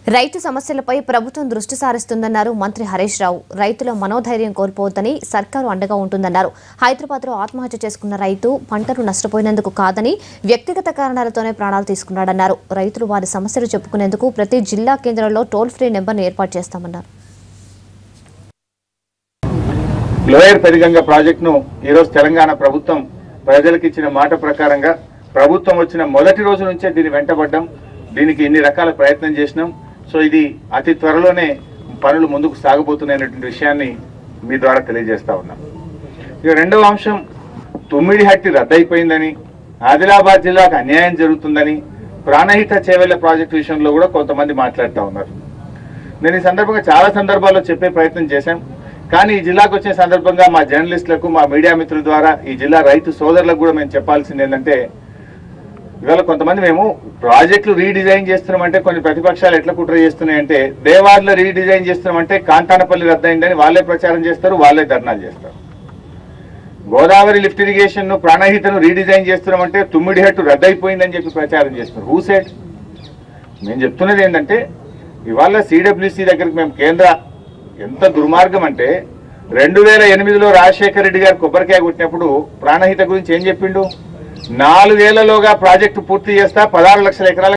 రైతు సమస్యలపై ప్రభుత్వం దృష్టి సారిస్తుందన్నారు మంత్రి హరీష్ రావు. రైతుల మనోధైర్యం కోల్పోవద్దని సర్కారు అండగా ఉంటుందన్నారు. హైదరాబాద్లో ఆత్మహత్య చేసుకున్న రైతు పంటను నష్టపోయినందుకు కాదని వ్యక్తిగత కారణాలతోనే ప్రాణాలు తీసుకున్నాడన్నారు. రైతులు వారి సమస్యలు చెప్పుకునేందుకు ప్రతి జిల్లా కేంద్రంలో టోల్ ఫ్రీ నెంబర్ను ఏర్పాటు చేస్తామన్నారు. లోయర్ పెరిగంగ ప్రాజెక్టును ఈరోజు తెలంగాణ ప్రభుత్వం ప్రజలకు ఇచ్చిన మాట ప్రకారంగా ప్రభుత్వం వచ్చిన మొదటి రోజు నుంచే దీన్ని వెంటబడ్డాం. దీనికి ఇన్ని రకాల ప్రయత్నం చేసినాం. సో ఇది అతి త్వరలోనే పనులు ముందుకు సాగబోతున్నాయనేటువంటి విషయాన్ని మీ ద్వారా తెలియజేస్తా ఉన్నాం. ఇక రెండవ అంశం, తుమ్మిడిహట్టి రద్దయిపోయిందని, ఆదిలాబాద్ జిల్లాకు అన్యాయం జరుగుతుందని ప్రాణహిత చేవెళ్ల ప్రాజెక్టు విషయంలో కూడా కొంతమంది మాట్లాడుతూ ఉన్నారు. నేను ఈ సందర్భంగా చాలా సందర్భాల్లో చెప్పే ప్రయత్నం చేశాం. కానీ ఈ జిల్లాకు వచ్చిన సందర్భంగా మా జర్నలిస్టులకు, మా మీడియా మిత్రుల ద్వారా ఈ జిల్లా రైతు సోదరులకు కూడా మేము చెప్పాల్సింది ఏంటంటే, ఇవాళ కొంతమంది మేము ప్రాజెక్టులు రీడిజైన్ చేస్తున్నామంటే కొన్ని ప్రతిపక్షాలు ఎట్లా కుట్ర చేస్తున్నాయంటే, దేవాడలో రీడిజైన్ చేస్తున్నామంటే కాంతానపల్లి రద్దయిందని వాళ్ళే ప్రచారం చేస్తారు, వాళ్ళే ధర్నాలు చేస్తారు. గోదావరి లిఫ్ట్ ఇరిగేషన్ ను ప్రాణహితను రీడిజైన్ చేస్తున్నామంటే తుమ్మిడిహట్టు రద్దయిపోయిందని చెప్పి ప్రచారం చేస్తున్నారు. Who said? మేము చెప్తున్నది ఏంటంటే, ఇవాళ సిడబ్ల్యూసి దగ్గరికి మేము కేంద్ర ఎంత దుర్మార్గం అంటే 2008లో రాజశేఖర రెడ్డి గారు కొబ్బరికాయ కొట్టినప్పుడు ప్రాణహిత గురించి ఏం చెప్పిండు? 4 ఏళ్లలోగా ప్రాజెక్టు పూర్తి చేస్తా, 16 లక్షల ఎకరాల